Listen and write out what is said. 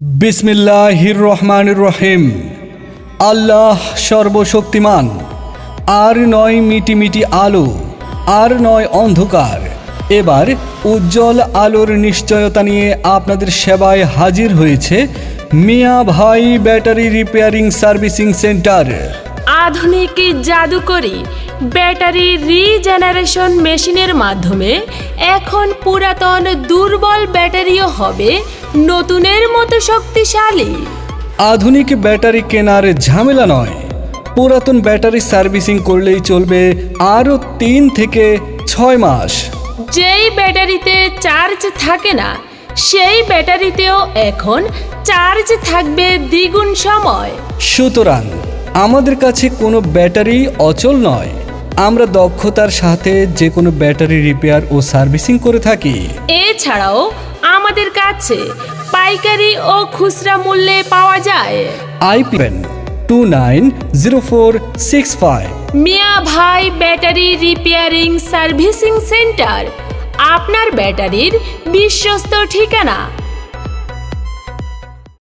বিসমিল্লাহির রহমানির রহিম। আল্লাহ সর্বশক্তিমান। আর নয় মিটিমিটি আলো, আর নয় অন্ধকার। এবার উজ্জ্বল আলোর নিশ্চয়তা নিয়ে আপনাদের সেবায় হাজির হয়েছে মিয়া ভাই ব্যাটারি রিপেয়ারিং সার্ভিসিং সেন্টার। আধুনিক জাদুকরী ব্যাটারি রিজেনারেশন মেশিনের মাধ্যমে এখন পুরাতন দুর্বল ব্যাটারিও হবে নতুনের মতো শক্তিশালী। আধুনিক ব্যাটারি কেনার ঝামেলা নয়, পুরাতন ব্যাটারি সার্ভিসিং করলেই চলবে আরও 3 থেকে 6 মাস। যেই ব্যাটারিতে চার্জ থাকে না সেই ব্যাটারিতেও এখন চার্জ থাকবে দ্বিগুণ সময়। সুতরাং আমাদের কাছে কোনো ব্যাটারি অচল নয়। আমরা দক্ষতার সাথে যে কোনো ব্যাটারি রিপেয়ার ও সার্ভিসিং করে থাকি। এছাড়াও আমাদের কাছে পাইকারি ও খুচরা মূল্যে পাওয়া যায়। আইপিএন 290465। মিয়া ভাই ব্যাটারি রিপেয়ারিং সার্ভিসিং সেন্টার, আপনার ব্যাটারির বিশ্বস্ত ঠিকানা।